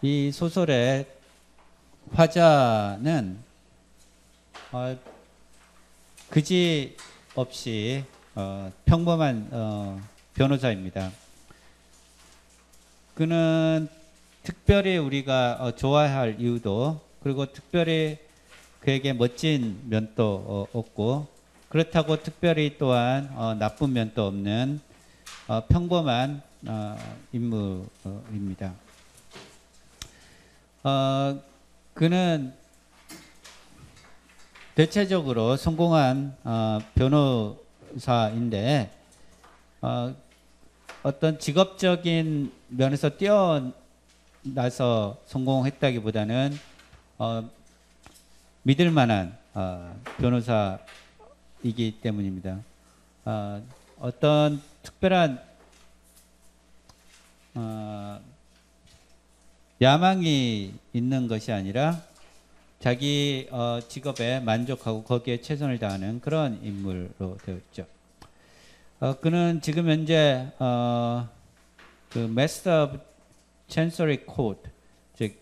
이 소설의 화자는 그지 없이 평범한 변호사입니다. 그는 특별히 우리가 좋아할 이유도, 그리고 특별히 그에게 멋진 면도 없고, 그렇다고 특별히 또한 나쁜 면도 없는 평범한 인물입니다. 그는 대체적으로 성공한 변호사인데, 어떤 직업적인 면에서 뛰어나서 성공했다기보다는 믿을 만한 변호사이기 때문입니다. 어떤 특별한 야망이 있는 것이 아니라 자기 직업에 만족하고 거기에 최선을 다하는 그런 인물로 되어 있죠. 그는 지금 현재 그 Master of Chancery Court, 즉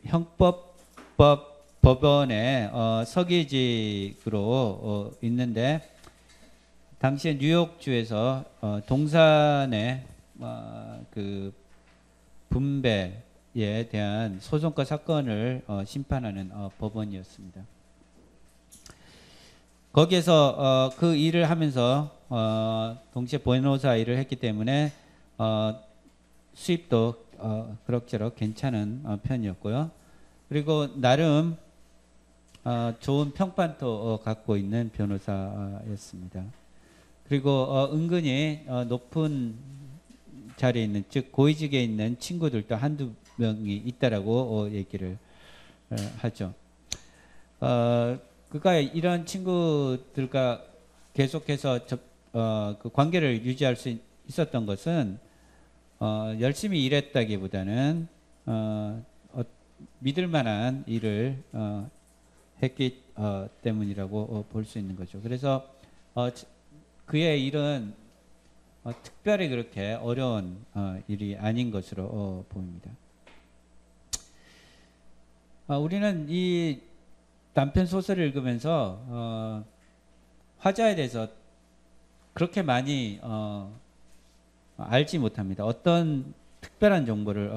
형법법원의 서기직으로 있는데, 당시에 뉴욕주에서 동산의 그 분배에 대한 소송과 사건을 심판하는 법원이었습니다. 거기에서 그 일을 하면서 동시에 변호사 일을 했기 때문에 수입도 그럭저럭 괜찮은 편이었고요. 그리고 나름 좋은 평판도 갖고 있는 변호사였습니다. 그리고 은근히 높은 자리에 있는, 즉 고위직에 있는 친구들도 한두 명이 있다라고 얘기를 하죠. 그가 이런 친구들과 계속해서 그 관계를 유지할 수 있었던 것은 열심히 일했다기보다는 믿을 만한 일을 했기 때문이라고 볼 수 있는 거죠. 그래서 그의 일은 특별히 그렇게 어려운 일이 아닌 것으로 보입니다. 우리는 이 단편 소설을 읽으면서 화자에 대해서 그렇게 많이 알지 못합니다. 어떤 특별한 정보를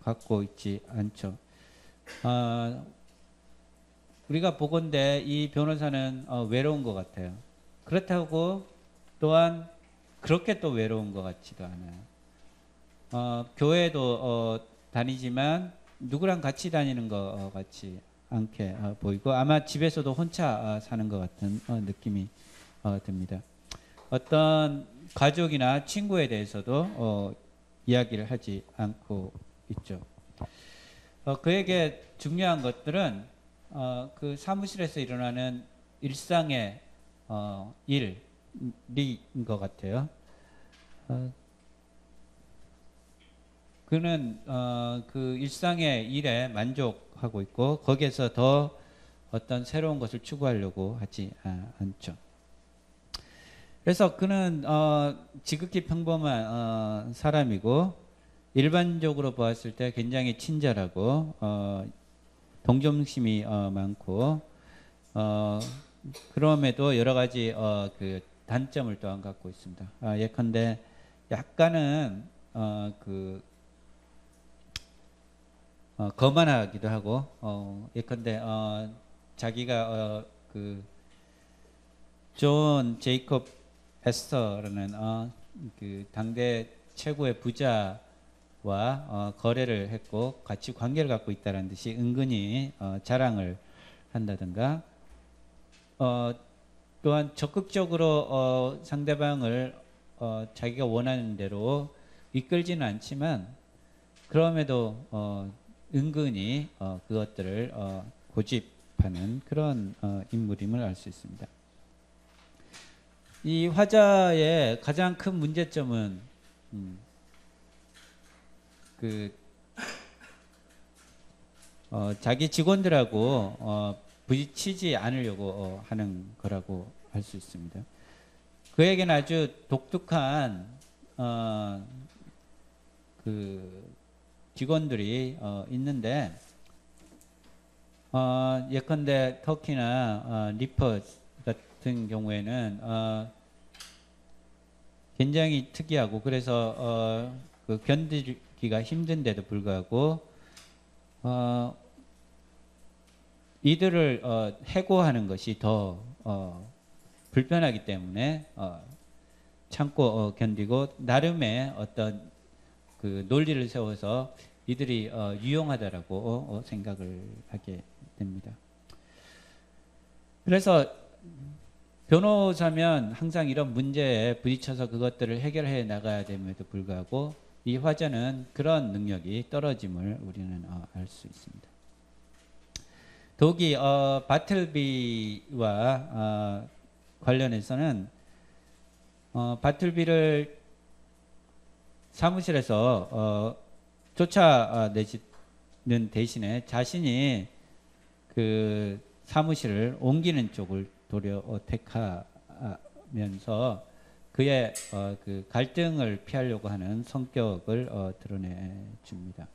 갖고 있지 않죠. 우리가 보건대 이 변호사는 외로운 것 같아요. 그렇다고 또한 그렇게 또 외로운 것 같지도 않아요. 교회도 다니지만 누구랑 같이 다니는 것 같지 않게 보이고, 아마 집에서도 혼자 사는 것 같은 느낌이 듭니다. 어떤 가족이나 친구에 대해서도 이야기를 하지 않고 있죠. 그에게 중요한 것들은 그 사무실에서 일어나는 일상의 일인 것 같아요. 그는 그 일상의 일에 만족하고 있고, 거기에서 더 어떤 새로운 것을 추구하려고 하지 않죠. 그래서 그는 지극히 평범한 사람이고, 일반적으로 보았을 때 굉장히 친절하고 동정심이 많고, 그럼에도 여러 가지 그 단점을 또한 갖고 있습니다. 예컨대 약간은 거만하기도 하고, 예컨대 자기가 그 존 제이콥 에스터라는 그 당대 최고의 부자와 거래를 했고 같이 관계를 갖고 있다는 듯이 은근히 자랑을 한다든가, 또한 적극적으로 상대방을 자기가 원하는 대로 이끌지는 않지만, 그럼에도 은근히 그것들을 고집하는 그런 인물임을 알 수 있습니다. 이 화자의 가장 큰 문제점은 자기 직원들하고 부딪히지 않으려고 하는 거라고 할 수 있습니다. 그에게는 아주 독특한 그 직원들이 있는데 예컨대 터키나 리퍼 같은 경우에는 굉장히 특이하고 그래서 그 견디기가 힘든데도 불구하고 이들을 해고하는 것이 더 불편하기 때문에 참고 견디고 나름의 어떤 그 논리를 세워서 이들이 유용하다라고 생각을 하게 됩니다. 그래서 변호사면 항상 이런 문제에 부딪혀서 그것들을 해결해 나가야 됨에도 불구하고 이 화자는 그런 능력이 떨어짐을 우리는 알 수 있습니다. 더욱이 바틀비와 관련해서는 바틀비를 사무실에서 쫓아내는 대신에 자신이 그 사무실을 옮기는 쪽을 도려 택하면서 그의 그 갈등을 피하려고 하는 성격을 드러내 줍니다.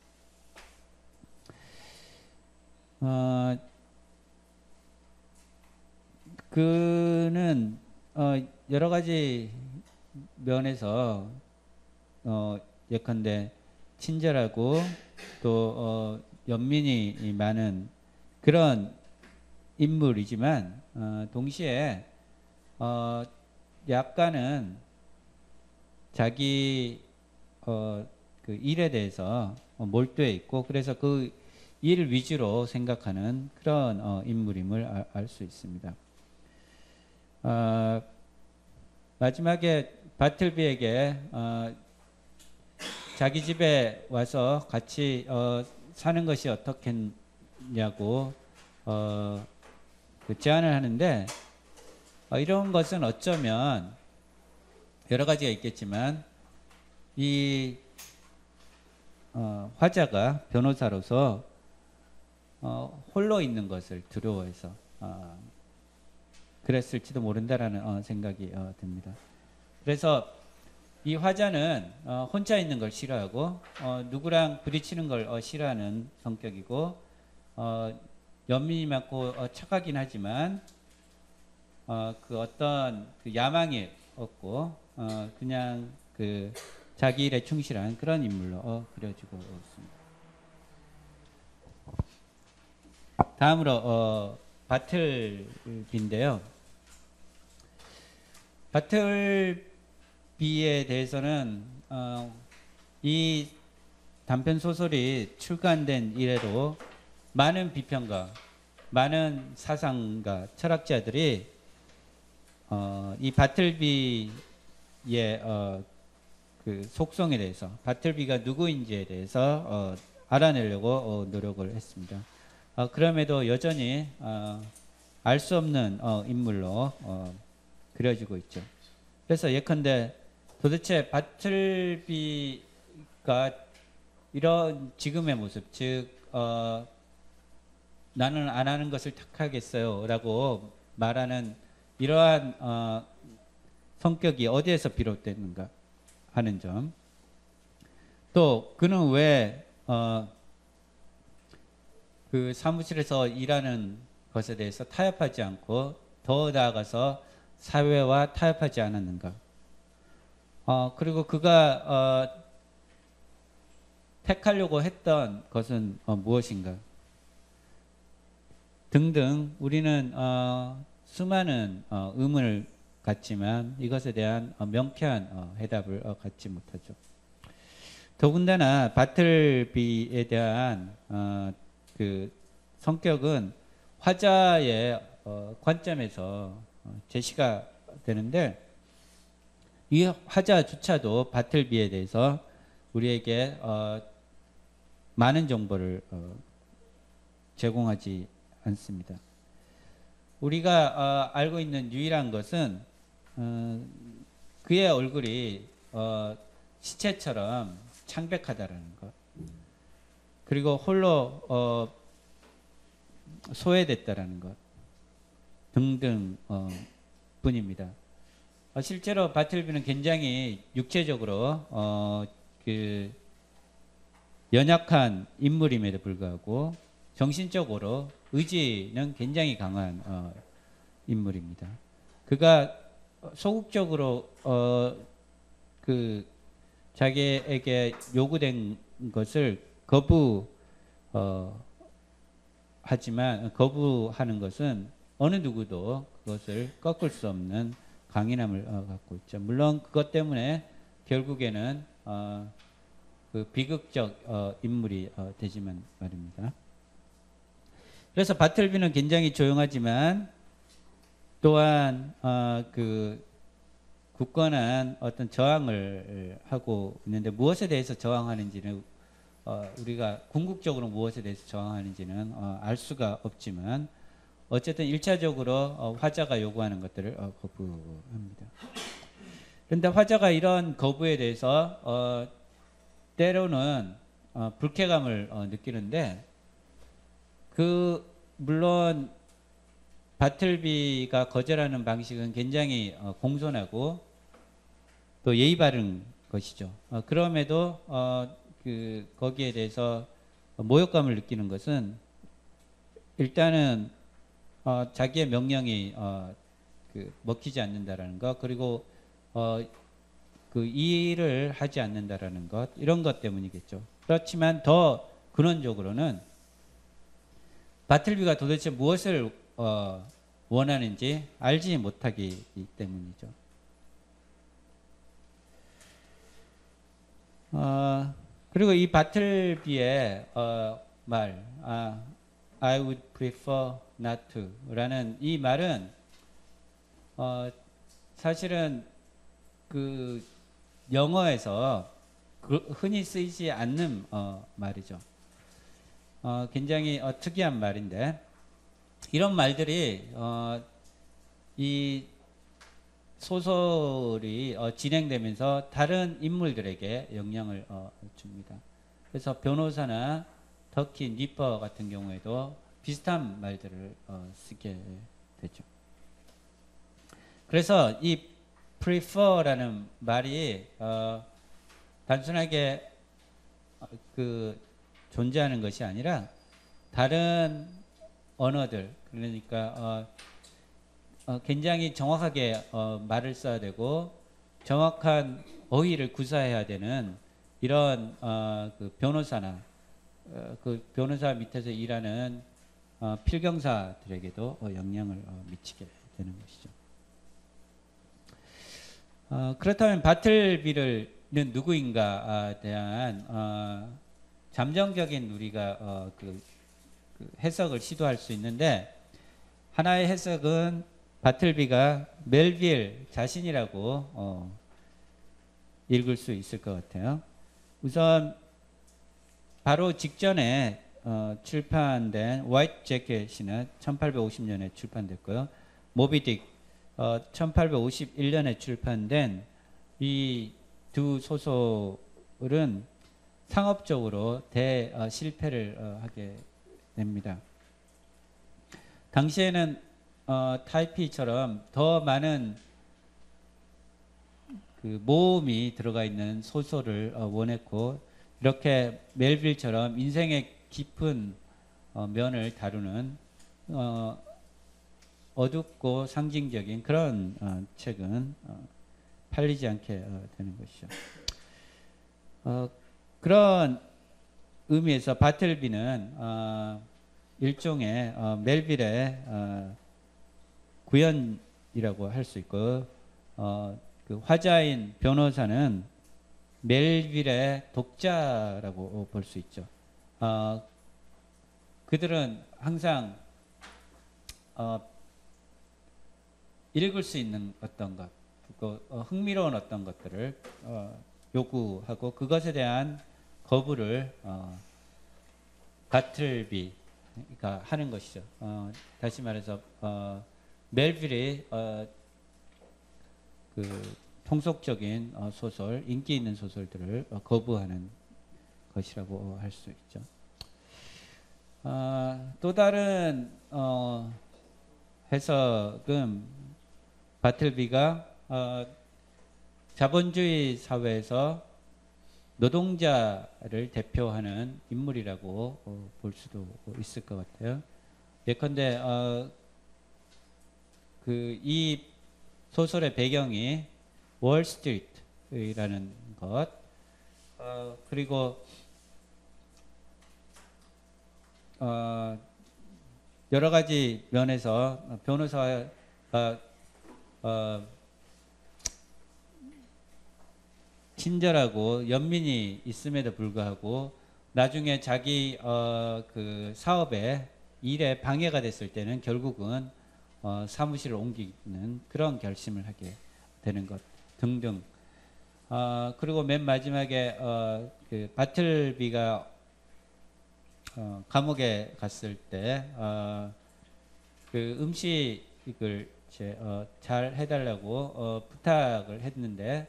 그는 여러 가지 면에서 예컨대 친절하고 또 연민이 많은 그런 인물이지만 동시에 약간은 자기 그 일에 대해서 몰두해 있고 그래서 그 일 위주로 생각하는 그런 인물임을 알 수 있습니다. 마지막에 바틀비에게 자기 집에 와서 같이 사는 것이 어떻겠냐고 그 제안을 하는데 이런 것은 어쩌면 여러 가지가 있겠지만 이 화자가 변호사로서 홀로 있는 것을 두려워해서 그랬을지도 모른다라는 생각이 듭니다. 그래서 이 화자는 혼자 있는 걸 싫어하고 누구랑 부딪히는 걸 싫어하는 성격이고 연민이 많고 착하긴 하지만 그 어떤 그 야망이 없고 그냥 그 자기 일에 충실한 그런 인물로 그려지고 있습니다. 다음으로 바틀비인데요. 바틀비에 대해서는 이 단편 소설이 출간된 이래로 많은 비평가, 많은 사상가, 철학자들이 이 바틀비의 그 속성에 대해서, 바틀비가 누구인지에 대해서 알아내려고 노력을 했습니다. 그럼에도 여전히 알 수 없는 인물로 그려지고 있죠. 그래서 예컨대 도대체 바틀비가 이런 지금의 모습, 즉 나는 안 하는 것을 택하겠어요 라고 말하는 이러한 성격이 어디에서 비롯됐는가 하는 점, 또 그는 왜 그 사무실에서 일하는 것에 대해서 타협하지 않고 더 나아가서 사회와 타협하지 않았는가, 그리고 그가 택하려고 했던 것은 무엇인가 등등 우리는 수많은 의문을 갖지만 이것에 대한 명쾌한 해답을 갖지 못하죠. 더군다나 바틀비에 대한 그 성격은 화자의 관점에서 제시가 되는데 이 화자조차도 바틀비에 대해서 우리에게 많은 정보를 제공하지 않습니다. 우리가 알고 있는 유일한 것은 그의 얼굴이 시체처럼 창백하다라는 것, 그리고 홀로 소외됐다라는 것 등등 뿐입니다. 실제로 바틀비는 굉장히 육체적으로 그 연약한 인물임에도 불구하고 정신적으로 의지는 굉장히 강한 인물입니다. 그가 소극적으로 그 자기에게 요구된 것을 하지만 거부하는 것은 어느 누구도 그것을 꺾을 수 없는 강인함을 갖고 있죠. 물론 그것 때문에 결국에는 그 비극적 인물이 되지만 말입니다. 그래서 바틀비는 굉장히 조용하지만 또한 그 굳건한 어떤 저항을 하고 있는데 무엇에 대해서 저항하는지는 우리가 궁극적으로 무엇에 대해서 저항하는지는 알 수가 없지만 어쨌든 1차적으로 화자가 요구하는 것들을 거부합니다. 그런데 화자가 이런 거부에 대해서 때로는 불쾌감을 느끼는데 물론 바틀비가 거절하는 방식은 굉장히 공손하고 또 예의 바른 것이죠. 그럼에도 거기에 대해서 모욕감을 느끼는 것은 일단은 자기의 명령이 먹히지 않는다라는 것, 그리고 그 일을 하지 않는다라는 것, 이런 것 때문이겠죠. 그렇지만 더 근원적으로는 바틀비가 도대체 무엇을 원하는지 알지 못하기 때문이죠. 그리고 이 바틀비의 말, I would prefer not to 라는 이 말은 사실은 그 영어에서 흔히 쓰이지 않는 말이죠. 굉장히 특이한 말인데 이런 말들이 이 소설이 진행되면서 다른 인물들에게 영향을 줍니다. 그래서 변호사나 터키 니퍼 같은 경우에도 비슷한 말들을 쓰게 되죠. 그래서 이 prefer라는 말이 단순하게 존재하는 것이 아니라 다른 언어들, 그러니까 굉장히 정확하게 말을 써야 되고 정확한 어휘를 구사해야 되는 이런 그 변호사나 그 변호사 밑에서 일하는 필경사들에게도 영향을 미치게 되는 것이죠. 그렇다면 바틀비는 누구인가에 대한 잠정적인 우리가 그 해석을 시도할 수 있는데 하나의 해석은 바틀비가 멜빌 자신이라고 읽을 수 있을 것 같아요. 우선 바로 직전에 출판된 화이트 재킷이는 1850년에 출판됐고요. 모비딕 1851년에 출판된 이 두 소설은 상업적으로 대실패를 하게 됩니다. 당시에는 타이피처럼 더 많은 그 모험이 들어가 있는 소설을 원했고 이렇게 멜빌처럼 인생의 깊은 면을 다루는 어둡고 상징적인 그런 책은 팔리지 않게 되는 것이죠. 그런 의미에서 바틀비는 일종의 멜빌의 구현이라고 할 수 있고 그 화자인 변호사는 멜빌의 독자라고 볼 수 있죠. 그들은 항상 읽을 수 있는 어떤 것, 흥미로운 어떤 것들을 요구하고 그것에 대한 거부를 바틀비가 하는 것이죠. 다시 말해서 멜빌이 그 통속적인 소설, 인기 있는 소설들을 거부하는 것이라고 할 수 있죠. 또 다른 해석은 바틀비가 자본주의 사회에서 노동자를 대표하는 인물이라고 볼 수도 있을 것 같아요. 예컨대 이 소설의 배경이 월스트리트라는 것, 그리고 여러 가지 면에서 변호사가 친절하고 연민이 있음에도 불구하고 나중에 자기 그 사업에 일에 방해가 됐을 때는 결국은 사무실을 옮기는 그런 결심을 하게 되는 것 등등. 그리고 맨 마지막에 그 바틀비가 감옥에 갔을 때 그 음식을 잘 해달라고 부탁을 했는데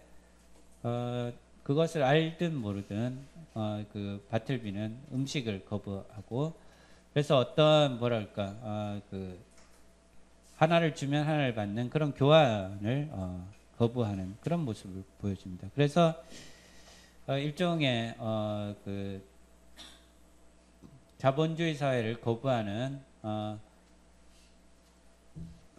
그것을 알든 모르든 그 바틀비는 음식을 거부하고, 그래서 어떤 뭐랄까 그 하나를 주면 하나를 받는 그런 교환을 거부하는 그런 모습을 보여줍니다. 그래서 일종의 그 자본주의 사회를 거부하는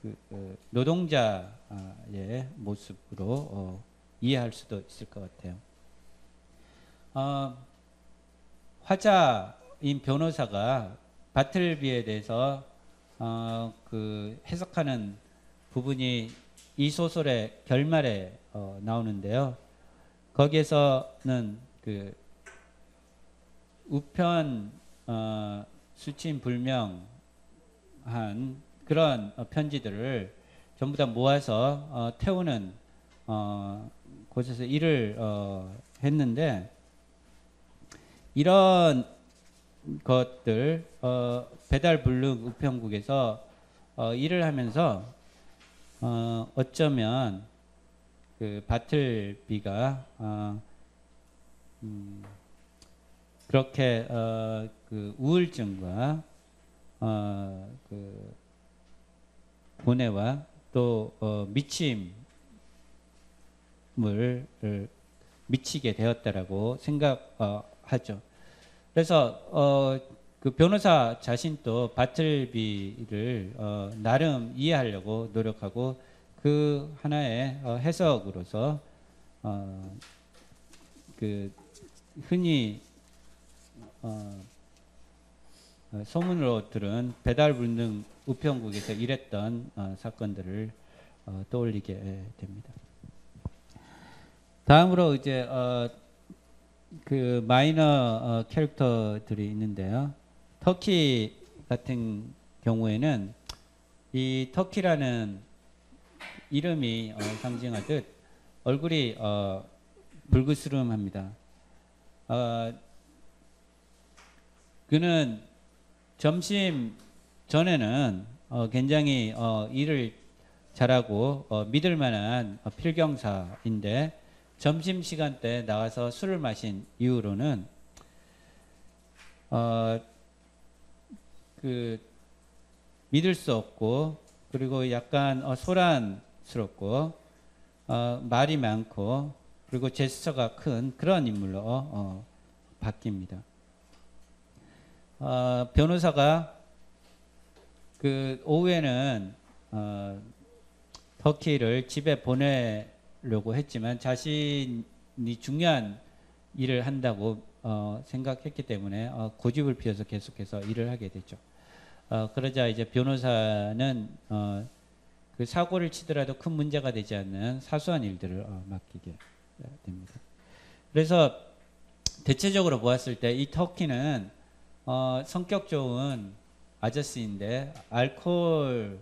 그 노동자의 모습으로 이해할 수도 있을 것 같아요. 화자인 변호사가 바틀비에 대해서 그 해석하는 부분이 이 소설의 결말에 나오는데요. 거기에서는 그 우편 수침불명한 그런 편지들을 전부 다 모아서 태우는 곳에서 일을 했는데, 이런 것들 배달불능 우편국에서 일을 하면서 어쩌면 그 바틀비가 그렇게 그 우울증과 그 고뇌와 또 미침을 미치게 되었다라고 생각하죠. 그래서 그 변호사 자신도 바틀비를 나름 이해하려고 노력하고 그 하나의 해석으로서 그 흔히 소문으로 들은 배달불능 우편국에서 일했던 사건들을 떠올리게 됩니다. 다음으로 이제 그 마이너 캐릭터들이 있는데요. 터키 같은 경우에는 이 터키라는 이름이 상징하듯 얼굴이 불그스름합니다. 그는 점심 전에는 굉장히 일을 잘하고 믿을 만한 필경사인데, 점심시간 때 나와서 술을 마신 이후로는 그 믿을 수 없고, 그리고 약간 소란스럽고 말이 많고, 그리고 제스처가 큰 그런 인물로 바뀝니다. 변호사가 그 오후에는 터키를 집에 보내려고 했지만 자신이 중요한 일을 한다고 생각했기 때문에 고집을 피워서 계속해서 일을 하게 되죠. 그러자 이제 변호사는 그 사고를 치더라도 큰 문제가 되지 않는 사소한 일들을 맡기게 됩니다. 그래서 대체적으로 보았을 때 이 터키는 성격 좋은 아저씨인데 알코올에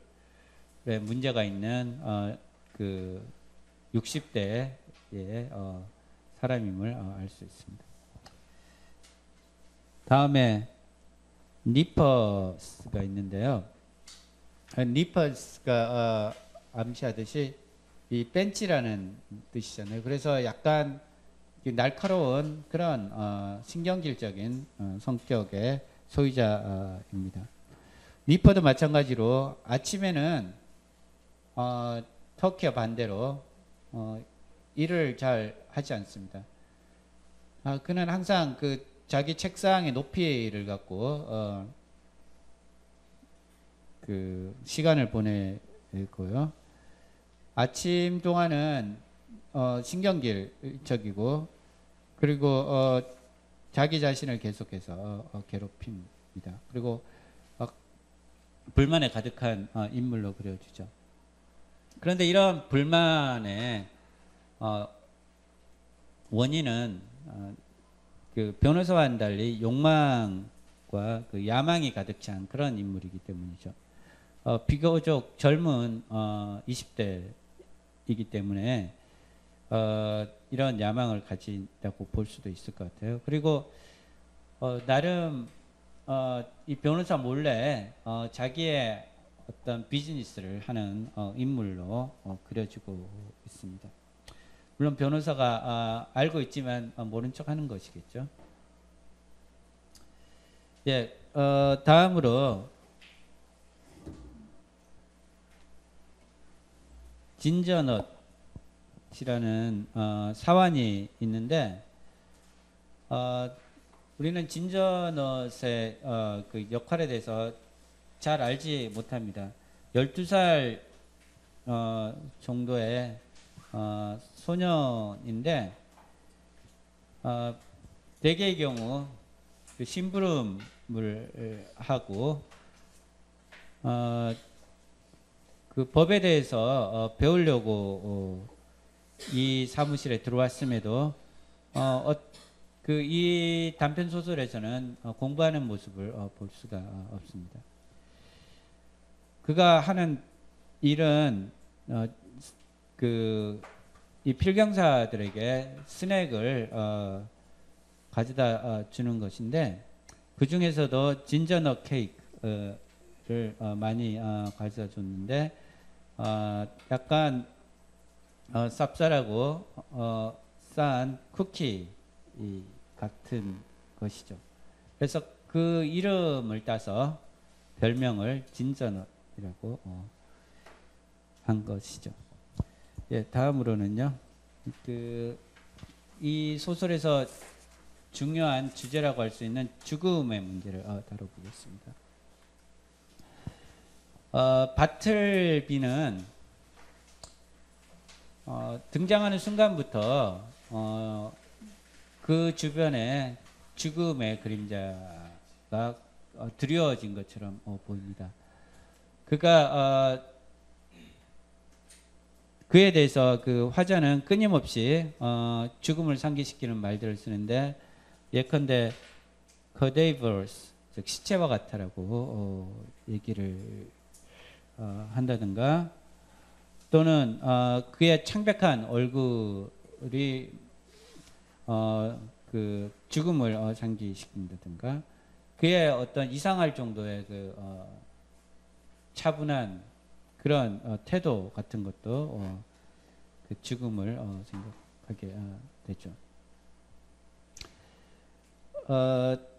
문제가 있는 그 60대의 사람임을 알 수 있습니다. 다음에 니퍼스가 있는데요. 니퍼스가 암시하듯이 이 벤치라는 뜻이잖아요. 그래서 약간 날카로운 그런 신경질적인 성격의 소유자입니다. 니퍼도 마찬가지로 아침에는 터키와 반대로 일을 잘 하지 않습니다. 그는 항상 그 자기 책상의 높이를 갖고 그 시간을 보내고요. 아침 동안은 신경질적이고 그리고 자기 자신을 계속해서 괴롭힙니다. 그리고 불만에 가득한 인물로 그려지죠. 그런데 이런 불만의 원인은 그 변호사와는 달리 욕망과 그 야망이 가득 찬 그런 인물이기 때문이죠. 비교적 젊은 20대이기 때문에 이런 야망을 가진다고 볼 수도 있을 것 같아요. 그리고 나름 이 변호사 몰래 자기의 어떤 비즈니스를 하는 인물로 그려지고 있습니다. 물론 변호사가 알고 있지만 모른 척 하는 것이겠죠. 예, 다음으로 진저넛이라는 사환이 있는데 우리는 진저넛의 그 역할에 대해서 잘 알지 못합니다. 12살 정도의 소년인데 대개의 경우 그 심부름을 하고 그 법에 대해서 배우려고 이 사무실에 들어왔음에도 그 이 단편 소설에서는 공부하는 모습을 볼 수가 없습니다. 그가 하는 일은 그 이 필경사들에게 스낵을 가져다 주는 것인데 그 중에서도 진저넛 케이크를 많이 가져다 줬는데 약간 쌉쌀하고 싼 쿠키 같은 것이죠. 그래서 그 이름을 따서 별명을 진저넛이라고 한 것이죠. 예, 다음으로는요. 이 소설에서 중요한 주제라고 할 수 있는 죽음의 문제를 다뤄보겠습니다. 바틀비는 등장하는 순간부터 그 주변에 죽음의 그림자가 드리워진 것처럼 보입니다. 그가 그에 대해서 그 화자는 끊임없이 죽음을 상기시키는 말들을 쓰는데 예컨대 cadavers, 즉 시체와 같다라고 얘기를 한다든가 또는 그의 창백한 얼굴이 그 죽음을 상기시킨다든가 그의 어떤 이상할 정도의 그 차분한 그런 태도 같은 것도 그 죽음을 생각하게 되죠.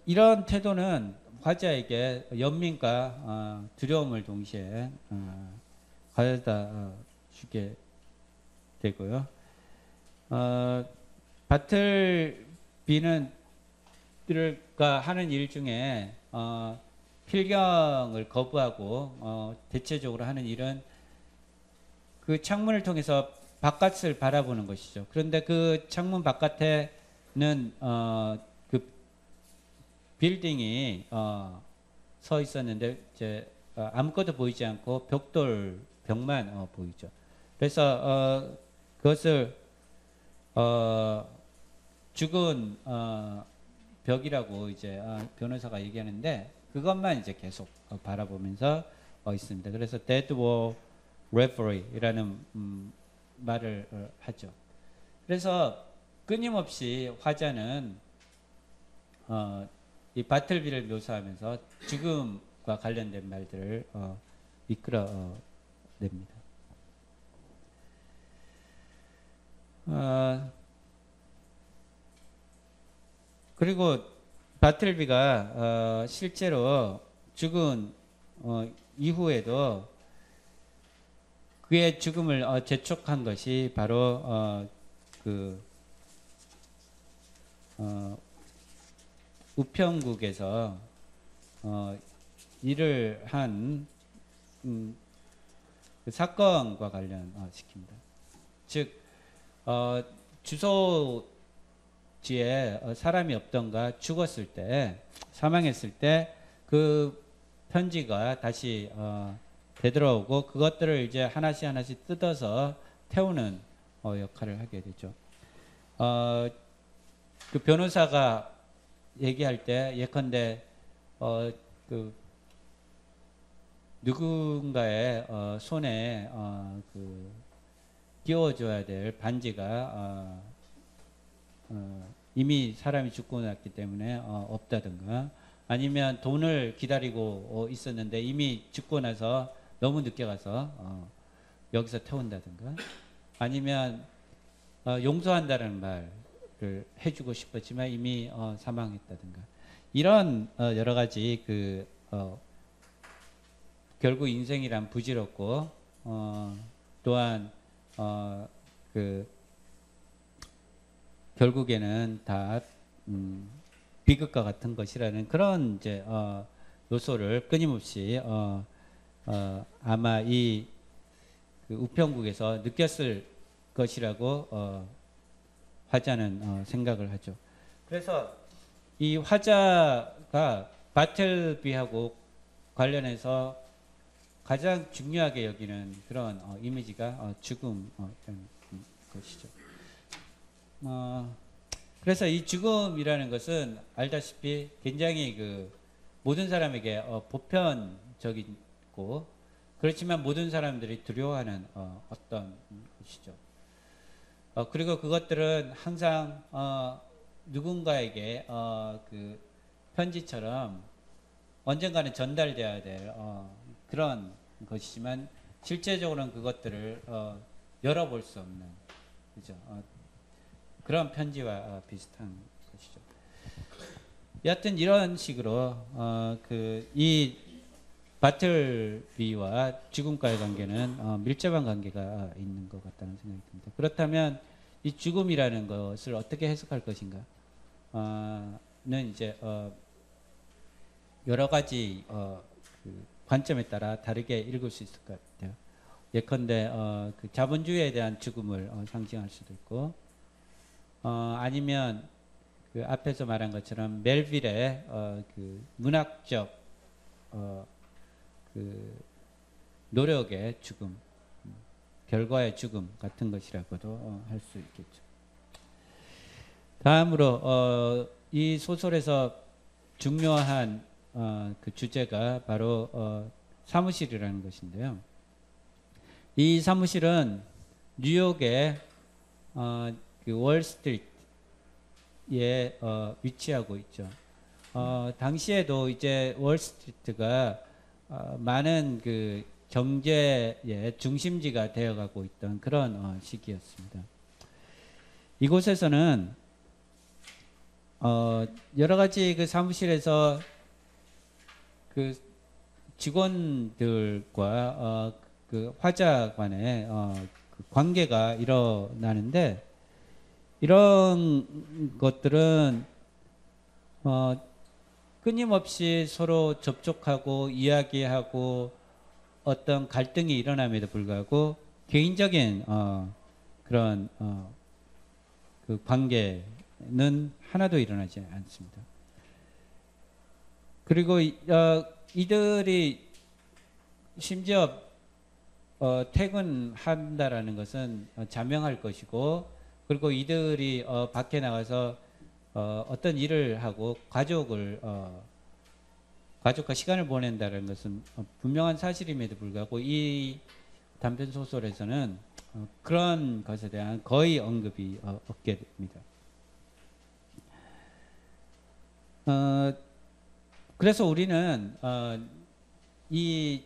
이런 태도는 화자에게 연민과 두려움을 동시에 가져다 주게 되고요. 바틀비는 가 하는 일 중에 필경을 거부하고 대체적으로 하는 일은 그 창문을 통해서 바깥을 바라보는 것이죠. 그런데 그 창문 바깥에는 그 빌딩이 서 있었는데 이제 아무것도 보이지 않고 벽만 보이죠. 그래서 그것을 죽은 벽이라고 이제 변호사가 얘기하는데 그것만 이제 계속 바라보면서 있습니다. 그래서 dead wall referee라는 말을 하죠. 그래서 끊임없이 화자는 이 바틀비를 묘사하면서 죽음과 관련된 말들을 이끌어냅니다. 그리고 바틀비가 실제로 죽은 이후에도 그의 죽음을 재촉한 것이 바로 그 우편국에서 일을 한 그 사건과 관련시킵니다. 즉 주소지에 사람이 없던가 죽었을 때, 사망했을 때 그 편지가 다시 되돌아오고 그것들을 이제 하나씩 하나씩 뜯어서 태우는 역할을 하게 되죠. 그 변호사가 얘기할 때 예컨대 그 누군가의 손에 그 끼워줘야 될 반지가 이미 사람이 죽고 났기 때문에 없다든가, 아니면 돈을 기다리고 있었는데 이미 죽고 나서 너무 늦게 가서 여기서 태운다든가, 아니면 용서한다는 말을 해주고 싶었지만 이미 사망했다든가, 이런 여러 가지 그 결국 인생이란 부질없고 또한 그 결국에는 다 비극과 같은 것이라는 그런 이제 요소를 끊임없이 아마 이 그 우편국에서 느꼈을 것이라고 화자는 생각을 하죠. 그래서 이 화자가 바틀비하고 관련해서 가장 중요하게 여기는 그런 이미지가 죽음이라는 것이죠. 그래서 이 죽음이라는 것은 알다시피 굉장히 그 모든 사람에게 보편적이고, 그렇지만 모든 사람들이 두려워하는 어떤 것이죠. 그리고 그것들은 항상 누군가에게 그 편지처럼 언젠가는 전달돼야 될 그런 것이지만 실제적으로는 그것들을 열어볼 수 없는, 그죠? 그런 편지와 비슷한 것이죠. 여하튼 이런 식으로 이 바틀비와 죽음과의 관계는 밀접한 관계가 있는 것 같다는 생각이 듭니다. 그렇다면 이 죽음이라는 것을 어떻게 해석할 것인가? 는 이제 여러 가지 그 관점에 따라 다르게 읽을 수 있을 것 같아요. 예컨대 그 자본주의에 대한 죽음을 상징할 수도 있고, 아니면 그 앞에서 말한 것처럼 멜빌의 그 문학적 그 노력의 죽음, 결과의 죽음 같은 것이라고도 할 수 있겠죠. 다음으로 이 소설에서 중요한 그 주제가 바로 사무실이라는 것인데요. 이 사무실은 뉴욕의 그 월스트리트에 위치하고 있죠. 당시에도 이제 월스트리트가 많은 그 경제의 중심지가 되어가고 있던 그런 시기였습니다. 이곳에서는 여러 가지 그 사무실에서 그 직원들과 그 화자 간의 그 관계가 일어나는데, 이런 것들은 끊임없이 서로 접촉하고 이야기하고 어떤 갈등이 일어남에도 불구하고 개인적인 그런 그 관계는 하나도 일어나지 않습니다. 그리고 이들이 심지어 퇴근한다라는 것은 자명할 것이고, 그리고 이들이 밖에 나가서 어떤 일을 하고 가족과 시간을 보낸다는 것은 분명한 사실임에도 불구하고 이 단편 소설에서는 그런 것에 대한 거의 언급이 없게 됩니다. 그래서 우리는 이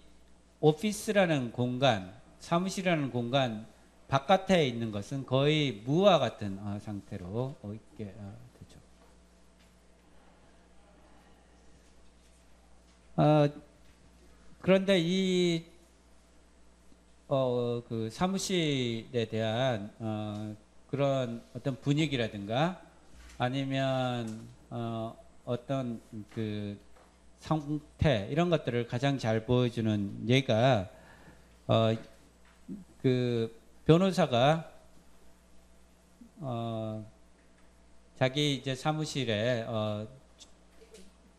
오피스라는 공간, 사무실이라는 공간 바깥에 있는 것은 거의 무와 같은 상태로 있게 되죠. 그런데 이 그 사무실에 대한 그런 어떤 분위기라든가 아니면 어떤 그 상태 이런 것들을 가장 잘 보여주는 예가 그 변호사가 자기 이제 사무실에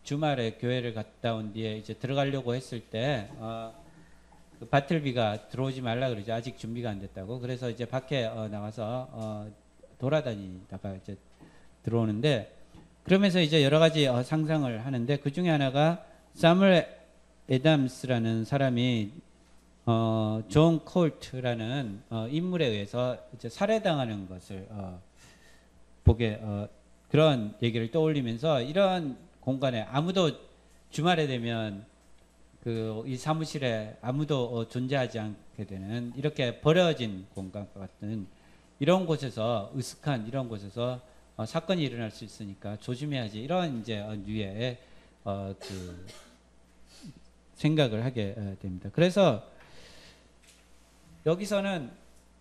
주말에 교회를 갔다 온 뒤에 이제 들어가려고 했을 때 그 바틀비가 들어오지 말라 그러죠. 아직 준비가 안 됐다고. 그래서 이제 밖에 나가서 돌아다니다가 이제 들어오는데, 그러면서 이제 여러 가지 상상을 하는데, 그 중에 하나가 사무엘 애담스라는 사람이 존 콜트라는 인물에 의해서 이제 살해당하는 것을 보게 그런 얘기를 떠올리면서, 이런 공간에 아무도 주말에 되면 그 이 사무실에 아무도 존재하지 않게 되는, 이렇게 버려진 공간과 같은 이런 곳에서, 으슥한 이런 곳에서 사건이 일어날 수 있으니까 조심해야지, 이런 이제 류의 그 생각을 하게 됩니다. 그래서 여기서는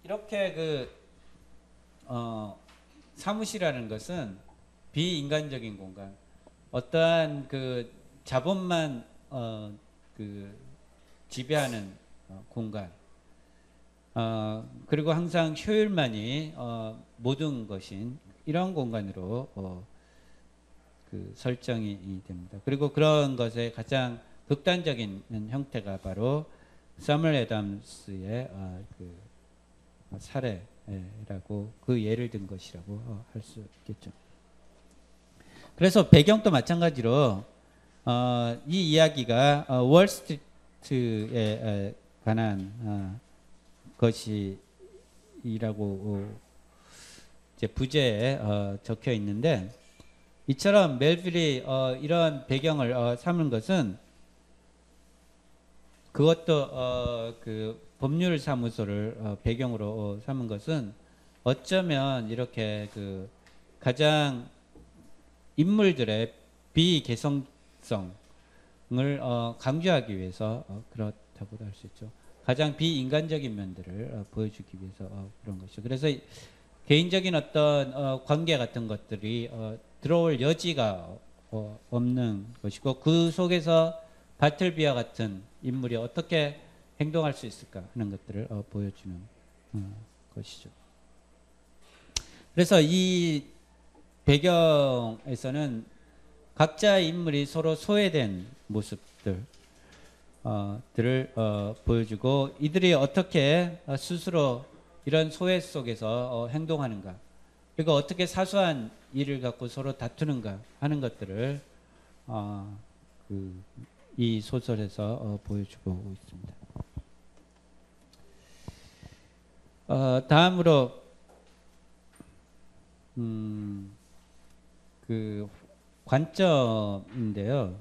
이렇게 그 사무실이라는 것은 비인간적인 공간, 어떠한 그 자본만 그 지배하는 공간, 그리고 항상 효율만이 모든 것인 이런 공간으로 그 설정이 됩니다. 그리고 그런 것의 가장 극단적인 형태가 바로 사무엘 애담스의 그 살해라고, 그 예를 든 것이라고 할 수 있겠죠. 그래서 배경도 마찬가지로 이 이야기가 월스트리트에 관한 것이라고 이제 부제에 적혀 있는데, 이처럼 멜빌이 이런 배경을 삼은 것은, 그것도 그 법률 사무소를 배경으로 삼은 것은, 어쩌면 이렇게 그 가장 인물들의 비개성성을 강조하기 위해서 그렇다고도 할 수 있죠. 가장 비인간적인 면들을 보여주기 위해서 그런 것이죠. 그래서 개인적인 어떤 관계 같은 것들이 들어올 여지가 없는 것이고, 그 속에서 바틀비와 같은 인물이 어떻게 행동할 수 있을까 하는 것들을 보여주는 것이죠. 그래서 이 배경에서는 각자의 인물이 서로 소외된 모습들 들을 보여주고, 이들이 어떻게 스스로 이런 소외 속에서 행동하는가, 그리고 어떻게 사소한 일을 갖고 서로 다투는가 하는 것들을 이 소설에서 보여주고 있습니다. 다음으로 그 관점인데요.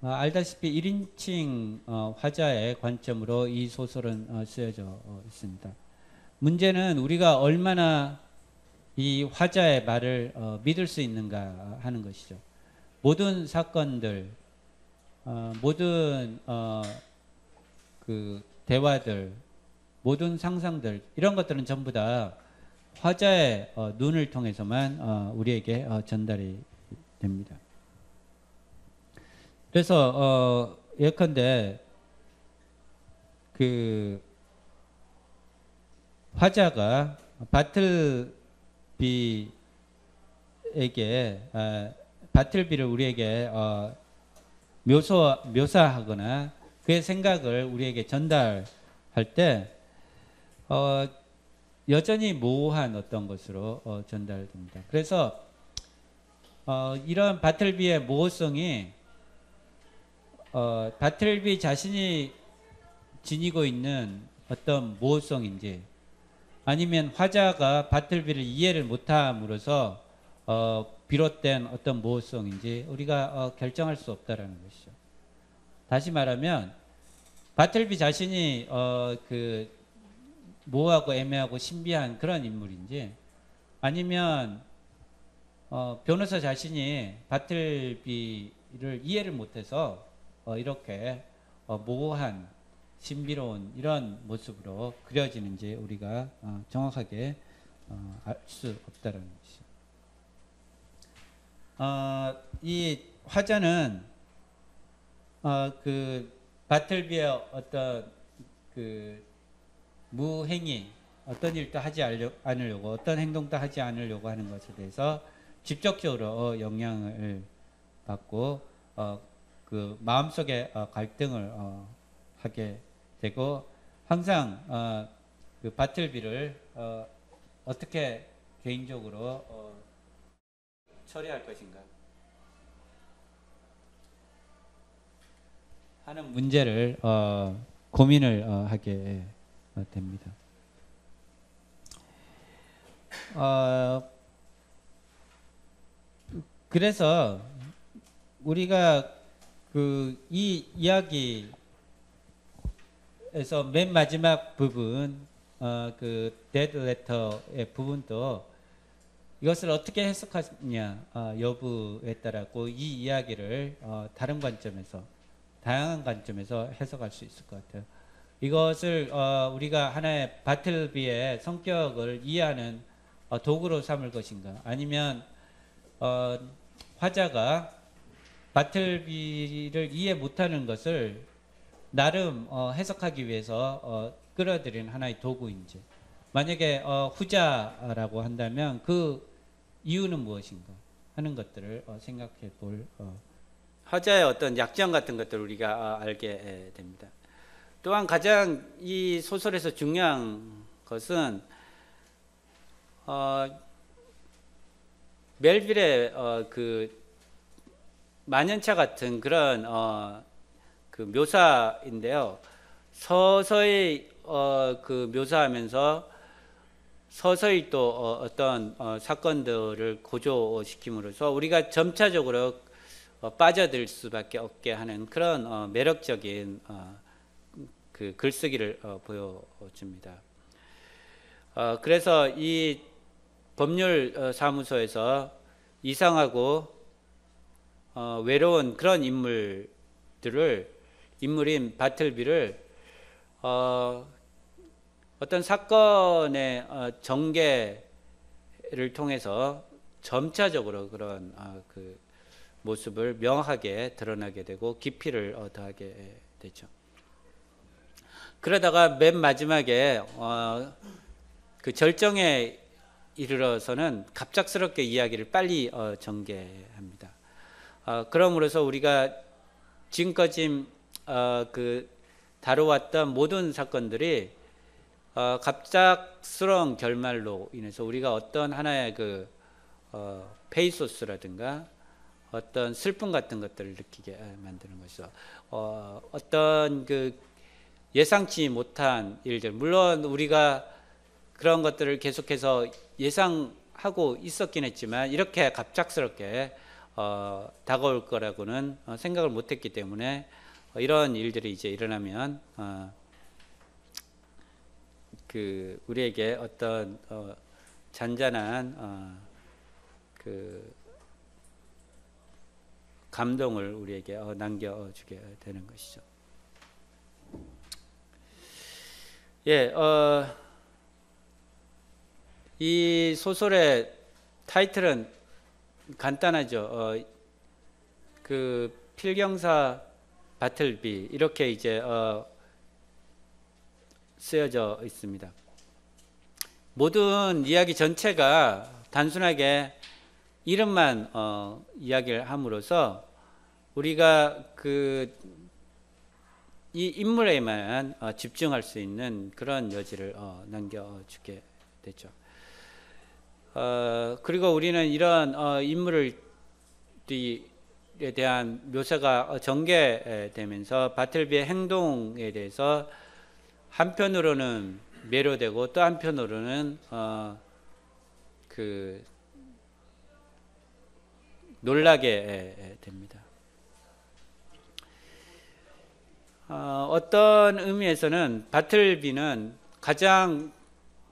알다시피 1인칭 화자의 관점으로 이 소설은 쓰여져 있습니다. 문제는 우리가 얼마나 이 화자의 말을 믿을 수 있는가 하는 것이죠. 모든 사건들, 모든 그 대화들, 모든 상상들, 이런 것들은 전부 다 화자의 눈을 통해서만 우리에게 전달이 됩니다. 그래서 예컨대 그 화자가 바틀비를 우리에게 묘사하거나 그의 생각을 우리에게 전달할 때 여전히 모호한 어떤 것으로 전달됩니다. 그래서 이런 바틀비의 모호성이 바틀비 자신이 지니고 있는 어떤 모호성인지, 아니면 화자가 바틀비를 이해를 못함으로써 비롯된 어떤 모호성인지 우리가 결정할 수 없다라는 것이죠. 다시 말하면 바틀비 자신이 그 모호하고 애매하고 신비한 그런 인물인지, 아니면 변호사 자신이 바틀비를 이해를 못해서 이렇게 모호한 신비로운 이런 모습으로 그려지는지 우리가 정확하게 알 수 없다는 것이죠. 이 화자는 그 바틀비의 어떤 그 무행위, 어떤 일도 하지 않으려고, 어떤 행동도 하지 않으려고 하는 것에 대해서 직접적으로 영향을 받고 그 마음속에 갈등을 하게 되고, 항상 그 바틀비를 어떻게 개인적으로 처리할 것인가 하는 문제를 고민을 하게 됩니다. 그래서 우리가 그 이 이야기에서 맨 마지막 부분, 그 데드 레터의 부분도 이것을 어떻게 해석하느냐 여부에 따라고 이 이야기를 다른 관점에서, 다양한 관점에서 해석할 수 있을 것 같아요. 이것을 우리가 하나의 바틀비의 성격을 이해하는 도구로 삼을 것인가, 아니면 화자가 바틀비를 이해 못하는 것을 나름 해석하기 위해서 끌어들인 하나의 도구인지, 만약에 후자라고 한다면 그 이유는 무엇인가 하는 것들을 생각해 볼 화자의 어떤 약점 같은 것들을 우리가 알게 됩니다. 또한 가장 이 소설에서 중요한 것은 멜빌의 그 만연차 같은 그런 그 묘사인데요. 서서히 그 묘사하면서 서서히 또 어떤 사건들을 고조시킴으로써 우리가 점차적으로 빠져들 수밖에 없게 하는 그런 매력적인 그 글쓰기를 보여줍니다. 그래서 이 법률 사무소에서 이상하고 외로운 그런 인물인 바틀비를 어떤 사건의 전개를 통해서 점차적으로 그런 그 모습을 명확하게 드러나게 되고 깊이를 더하게 되죠. 그러다가 맨 마지막에 그 절정에 이르러서는 갑작스럽게 이야기를 빨리 전개합니다. 그러므로서 우리가 지금까지 그 다루었던 모든 사건들이 갑작스러운 결말로 인해서 우리가 어떤 하나의 그 페이소스라든가 어떤 슬픔 같은 것들을 느끼게 만드는 것이죠. 어떤 그 예상치 못한 일들, 물론 우리가 그런 것들을 계속해서 예상하고 있었긴 했지만 이렇게 갑작스럽게 다가올 거라고는 생각을 못했기 때문에 이런 일들이 이제 일어나면 그 우리에게 어떤 잔잔한 그 감동을 우리에게 남겨주게 되는 것이죠. 예, 이 소설의 타이틀은 간단하죠. 그 필경사 바틀비 이렇게 이제 쓰여져 있습니다. 모든 이야기 전체가 단순하게 이름만 이야기를 함으로써 우리가 그 이 인물에만 집중할 수 있는 그런 여지를 남겨주게 되죠. 그리고 우리는 이런 인물에 대한 묘사가 전개되면서 바틀비의 행동에 대해서 한편으로는 매료되고 또 한편으로는 그 놀라게 됩니다. 어떤 의미에서는 바틀비는 가장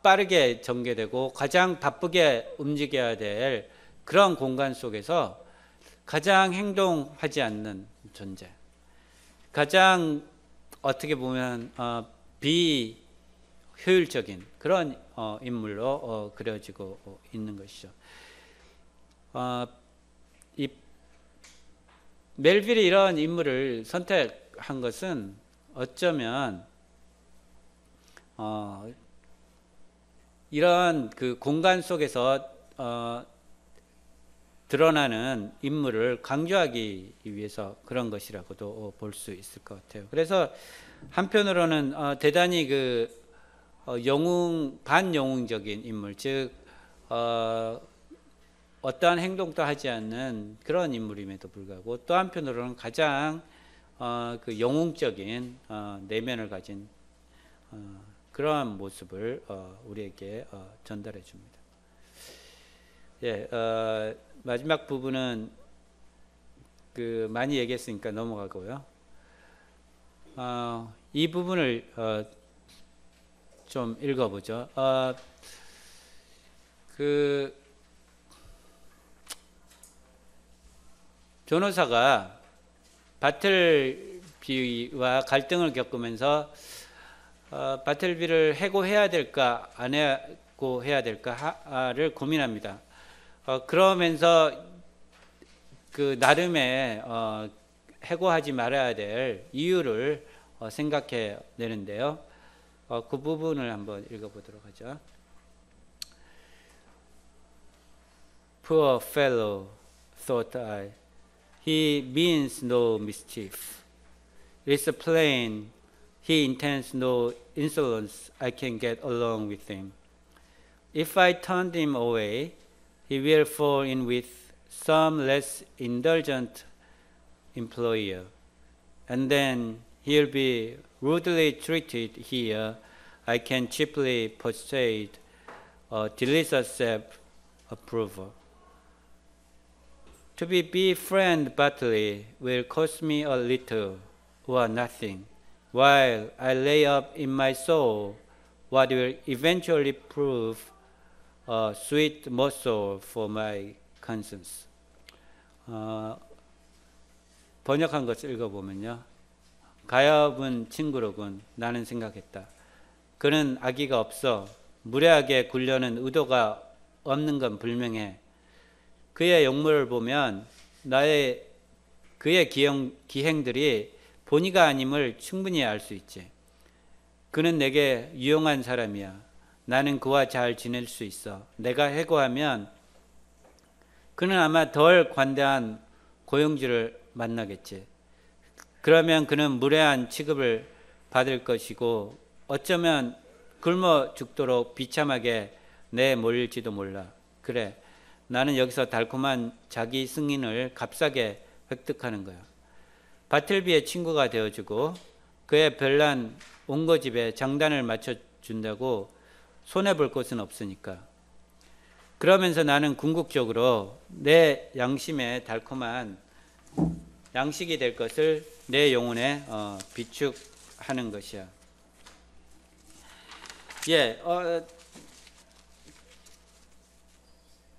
빠르게 전개되고 가장 바쁘게 움직여야 될 그런 공간 속에서 가장 행동하지 않는 존재, 가장 어떻게 보면 비효율적인 그런 인물로 그려지고 있는 것이죠. 멜빌이 이런 인물을 선택한 것은 어쩌면 이런 그 공간 속에서 드러나는 인물을 강조하기 위해서 그런 것이라고도 볼 수 있을 것 같아요. 그래서 한편으로는 대단히 그 반영웅적인 인물, 즉 어떠한 행동도 하지 않는 그런 인물임에도 불구하고 또 한편으로는 가장 그 영웅적인 내면을 가진 그러한 모습을 우리에게 전달해 줍니다. 예, 마지막 부분은 그 많이 얘기했으니까 넘어가고요. 이 부분을 좀 읽어보죠. 그 변호사가 바틀비와 갈등을 겪으면서 바틀비를 해고해야 될까 안 해고해야 될까를 고민합니다. 그러면서 그 나름의 해고하지 말아야 될 이유를 생각해 내는데요. 그 부분을 한번 읽어보도록 하죠. Poor fellow, thought I. He means no mischief. It's plain he intends no insolence. I can get along with him. If I turned him away, he will fall in with some less indulgent employer, and then he'll be rudely treated here. I can cheaply persuade delicious self-approval. To befriend Bartley will cost me a little or nothing, while I lay up in my soul what will eventually prove a sweet morsel for my conscience. 번역한 것을 읽어보면요. 가엾은 친구로군. 나는 생각했다. 그는 악의가 없어. 무례하게 굴려는 의도가 없는 건 분명해. 그의 용모를 보면 그의 기행들이 본의가 아님을 충분히 알 수 있지. 그는 내게 유용한 사람이야. 나는 그와 잘 지낼 수 있어. 내가 해고하면 그는 아마 덜 관대한 고용주를 만나겠지. 그러면 그는 무례한 취급을 받을 것이고 어쩌면 굶어 죽도록 비참하게 내몰릴지도 몰라. 그래, 나는 여기서 달콤한 자기 승인을 값싸게 획득하는 거야. 바틀비의 친구가 되어주고 그의 별난 온거집에 장단을 맞춰준다고 손해볼 것은 없으니까. 그러면서 나는 궁극적으로 내 양심의 달콤한 양식이 될 것을 내 영혼에 비축하는 것이야. 예,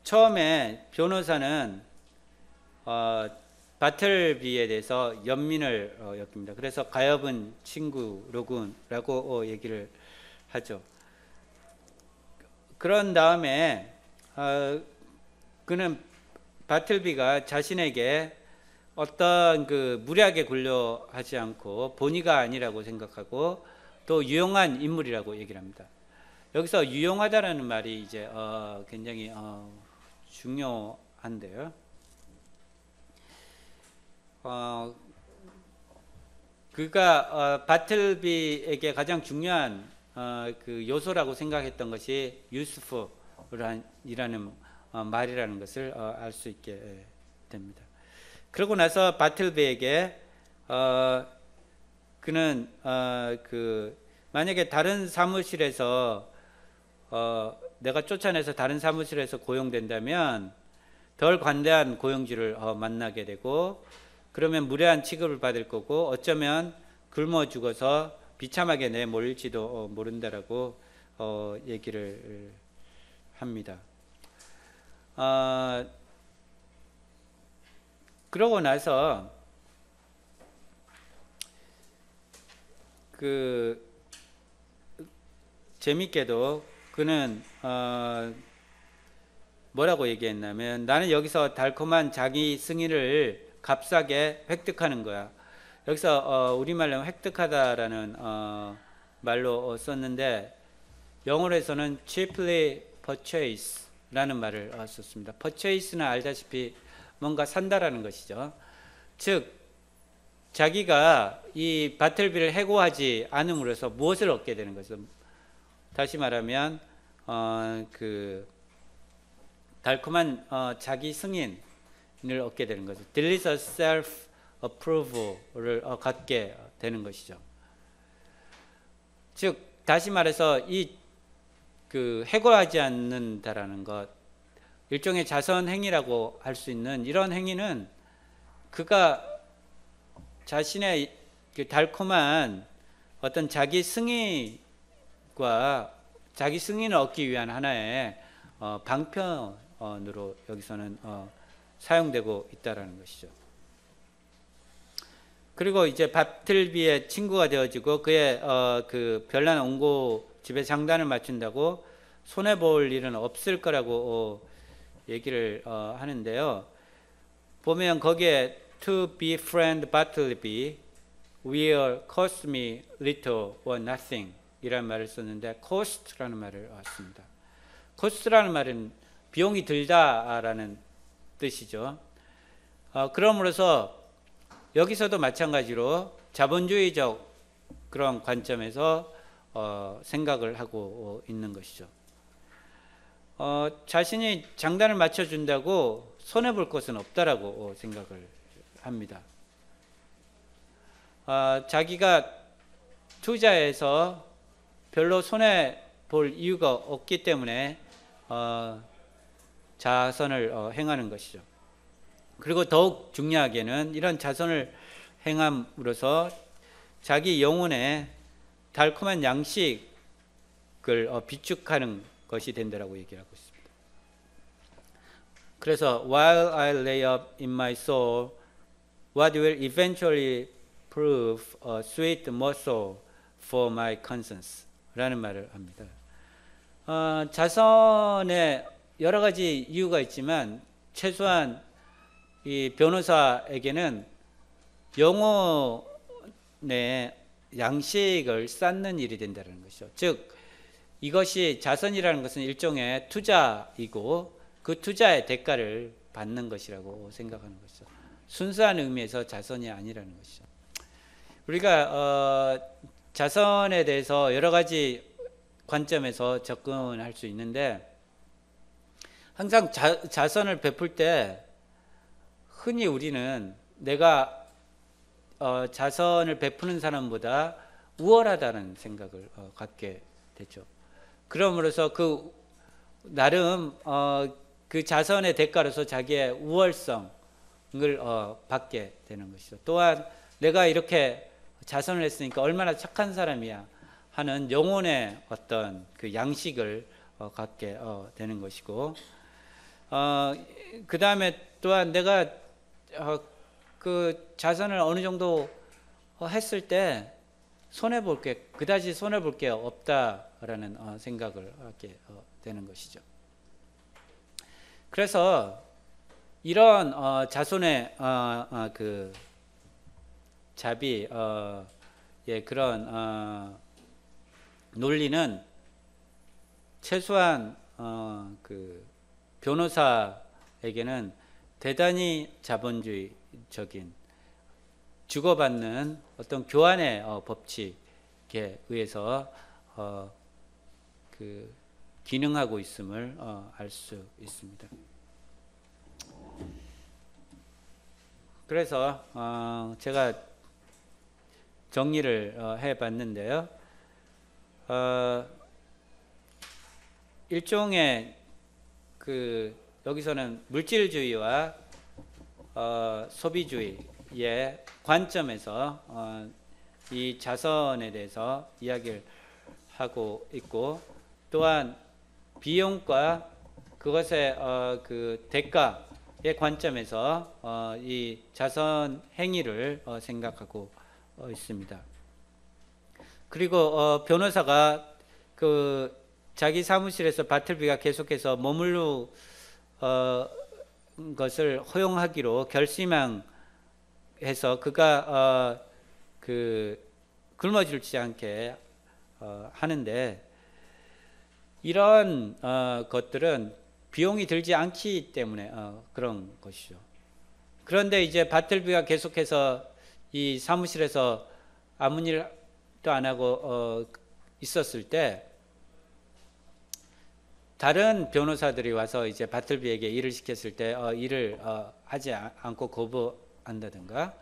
처음에 변호사는 바틀비에 대해서 연민을 엮입니다. 그래서 가엾은 친구로군라고 얘기를 하죠. 그런 다음에 그는 바틀비가 자신에게 어떤 그 무리하게 굴려하지 않고 본의가 아니라고 생각하고 또 유용한 인물이라고 얘기를 합니다. 여기서 유용하다라는 말이 이제 굉장히 중요한데요. 그가 바틀비에게 가장 중요한 그 요소라고 생각했던 것이 useful이라는 말이라는 것을 알 수 있게 됩니다. 그러고 나서 바틀비에게 그는 그 만약에 다른 사무실에서 내가 쫓아내서 다른 사무실에서 고용된다면 덜 관대한 고용주를 만나게 되고 그러면 무례한 취급을 받을 거고 어쩌면 굶어 죽어서 비참하게 내몰릴지도 모른다라고 얘기를 합니다. 그러고 나서 그 재밌게도 그는 뭐라고 얘기했냐면 나는 여기서 달콤한 자기 승인을 값싸게 획득하는 거야. 여기서 우리말로 획득하다라는 말로 썼는데 영어로에서는 cheaply purchase라는 말을 썼습니다. purchase는 알다시피 뭔가 산다라는 것이죠. 즉 자기가 이 바틀비를 해고하지 않음으로써 무엇을 얻게 되는 것이죠. 다시 말하면 그 달콤한 자기 승인을 얻게 되는 거죠. delicious self approval을 갖게 되는 것이죠. 즉 다시 말해서 이 그 해고하지 않는다라는 것, 일종의 자선 행위라고 할 수 있는 이런 행위는 그가 자신의 그 달콤한 어떤 자기 승인과 자기 승인을 얻기 위한 하나의 방편으로 여기서는 사용되고 있다라는 것이죠. 그리고 이제 바틀비의 친구가 되어지고 그의 그 별난 옹고 집에 장단을 맞춘다고 손해 볼 일은 없을 거라고 얘기를 하는데요. 보면 거기에 to befriend Bartleby will cost me little or nothing 이라는 말을 썼는데 cost라는 말을 씁니다. cost라는 말은 비용이 들다라는 뜻이죠. 그러므로서 여기서도 마찬가지로 자본주의적 그런 관점에서 생각을 하고 있는 것이죠. 자신이 장단을 맞춰준다고 손해볼 것은 없다라고 생각을 합니다. 자기가 투자해서 별로 손해볼 이유가 없기 때문에 자선을 행하는 것이죠. 그리고 더욱 중요하게는 이런 자선을 행함으로써 자기 영혼의 달콤한 양식을 비축하는 것이 된다라고 얘기하고 있습니다. 그래서 while I lay up in my soul what will eventually prove a sweet morsel for my conscience 라는 말을 합니다. 자선에 여러 가지 이유가 있지만 최소한 이 변호사에게는 영혼의 양식을 쌓는 일이 된다는 것이죠. 즉 이것이 자선이라는 것은 일종의 투자이고 그 투자의 대가를 받는 것이라고 생각하는 것이죠. 순수한 의미에서 자선이 아니라는 것이죠. 우리가 자선에 대해서 여러 가지 관점에서 접근할 수 있는데 항상 자선을 베풀 때 흔히 우리는 내가 자선을 베푸는 사람보다 우월하다는 생각을 갖게 되죠. 그러므로서 그 나름 그 자선의 대가로서 자기의 우월성을 받게 되는 것이죠. 또한 내가 이렇게 자선을 했으니까 얼마나 착한 사람이야 하는 영혼의 어떤 그 양식을 갖게 되는 것이고, 그 다음에 또한 내가 그 자선을 어느 정도 했을 때 손해볼 게 그다지 손해볼 게 없다라는 생각을 하게 되는 것이죠. 그래서 이런 자손의 그 자비 그런 논리는 최소한 그 변호사에게는 대단히 자본주의적인 주고받는 어떤 교환의 법칙에 의해서 그 기능하고 있음을 알 수 있습니다. 그래서 제가 정리를 해봤는데요. 일종의 그 여기서는 물질주의와 소비주의의 관점에서 이 자선에 대해서 이야기를 하고 있고, 또한 비용과 그것의 그 대가의 관점에서 이 자선 행위를 생각하고 있습니다. 그리고 변호사가 그 자기 사무실에서 바틀비가 계속해서 머무르 것을 허용하기로 결심한 해서 그가 굶어 죽지 않게 하는데, 이런 것들은 비용이 들지 않기 때문에 그런 것이죠. 그런데 이제 바틀비가 계속해서 이 사무실에서 아무 일도 안 하고 있었을 때, 다른 변호사들이 와서 이제 바틀비에게 일을 시켰을 때 일을 하지 않고 거부한다든가,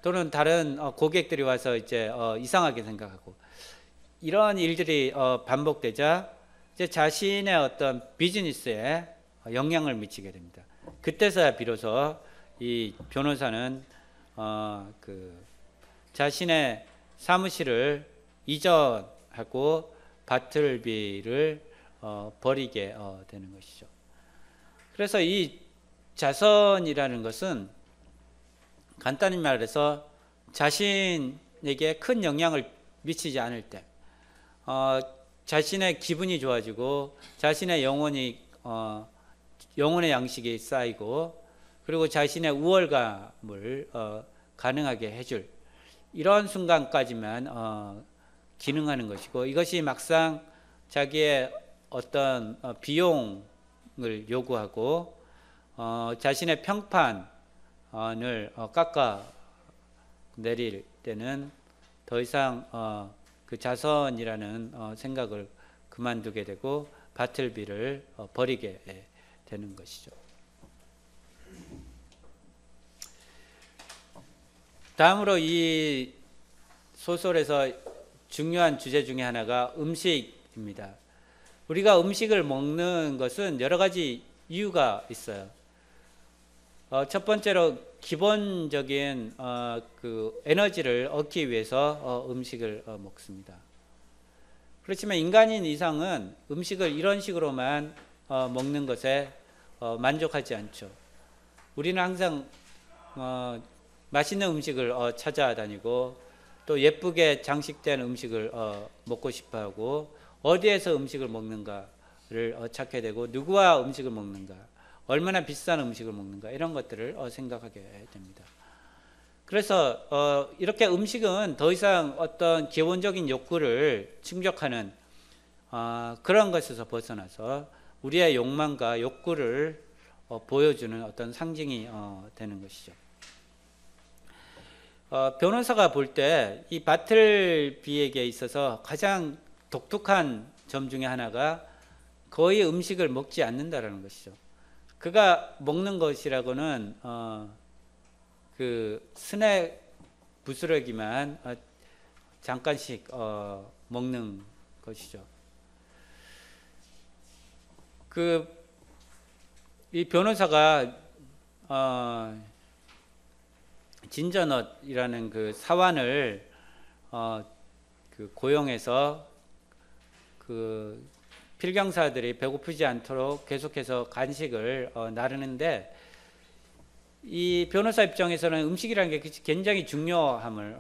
또는 다른 고객들이 와서 이제 이상하게 생각하고, 이런 일들이 반복되자 이제 자신의 어떤 비즈니스에 영향을 미치게 됩니다. 그때서야 비로소 이 변호사는 자신의 사무실을 이전하고 바틀비를 버리게 되는 것이죠. 그래서 이 자선이라는 것은 간단히 말해서 자신에게 큰 영향을 미치지 않을 때, 자신의 기분이 좋아지고 자신의 영혼의 양식이 쌓이고, 그리고 자신의 우월감을 가능하게 해줄 이런 순간까지만 기능하는 것이고, 이것이 막상 자기의 어떤 비용을 요구하고 자신의 평판을 깎아 내릴 때는 더 이상 그 자선이라는 생각을 그만두게 되고 바틀비를 버리게 되는 것이죠. 다음으로 이 소설에서 중요한 주제 중에 하나가 음식입니다. 우리가 음식을 먹는 것은 여러 가지 이유가 있어요. 첫 번째로 기본적인 그 에너지를 얻기 위해서 음식을 먹습니다. 그렇지만 인간인 이상은 음식을 이런 식으로만 먹는 것에 만족하지 않죠. 우리는 항상 맛있는 음식을 찾아다니고, 또 예쁘게 장식된 음식을 먹고 싶어하고, 어디에서 음식을 먹는가를 찾게 되고, 누구와 음식을 먹는가, 얼마나 비싼 음식을 먹는가, 이런 것들을 생각하게 됩니다. 그래서 이렇게 음식은 더 이상 어떤 기본적인 욕구를 충족하는 그런 것에서 벗어나서 우리의 욕망과 욕구를 보여주는 어떤 상징이 되는 것이죠. 변호사가 볼 때 이 바틀비에게 있어서 가장 독특한 점 중에 하나가 거의 음식을 먹지 않는다라는 것이죠. 그가 먹는 것이라고는 그 스낵 부스러기만 잠깐씩 먹는 것이죠. 이 변호사가 진저넛이라는 그 사환을 고용해서 그 필경사들이 배고프지 않도록 계속해서 간식을 나르는데, 이 변호사 입장에서는 음식이라는 게 굉장히 중요함을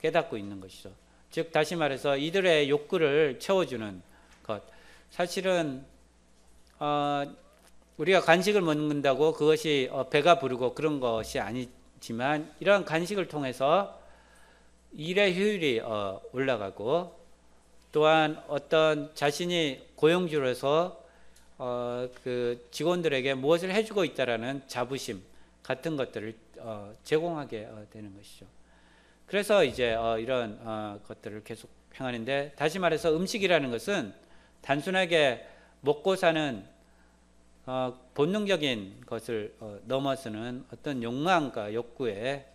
깨닫고 있는 것이죠. 즉 다시 말해서 이들의 욕구를 채워주는 것. 사실은 우리가 간식을 먹는다고 그것이 배가 부르고 그런 것이 아니지만, 이러한 간식을 통해서 일의 효율이 올라가고, 또한 어떤 자신이 고용주로서 그 직원들에게 무엇을 해주고 있다라는 자부심 같은 것들을 제공하게 되는 것이죠. 그래서 이제 이런 것들을 계속 행하는데, 다시 말해서 음식이라는 것은 단순하게 먹고 사는 본능적인 것을 넘어서는 어떤 욕망과 욕구에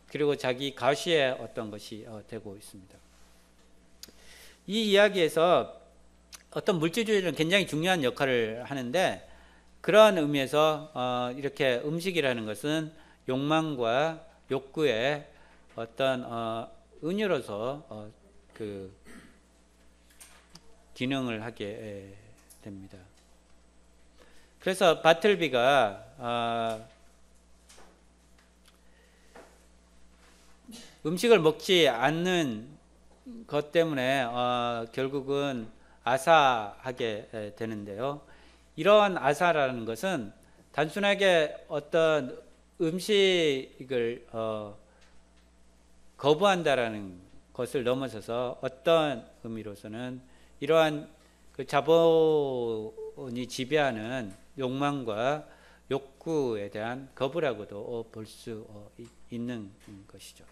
그리고 자기 가시의 어떤 것이 되고 있습니다. 이 이야기에서 어떤 물질주의는 굉장히 중요한 역할을 하는데, 그러한 의미에서 이렇게 음식이라는 것은 욕망과 욕구의 어떤 은유로서 그 기능을 하게 됩니다. 그래서 바틀비가 음식을 먹지 않는 것 때문에 결국은 아사하게 되는데요. 이러한 아사라는 것은 단순하게 어떤 음식을 거부한다라는 것을 넘어서서 어떤 의미로서는 이러한 그 자본이 지배하는 욕망과 욕구에 대한 거부라고도 볼 수 있는 것이죠.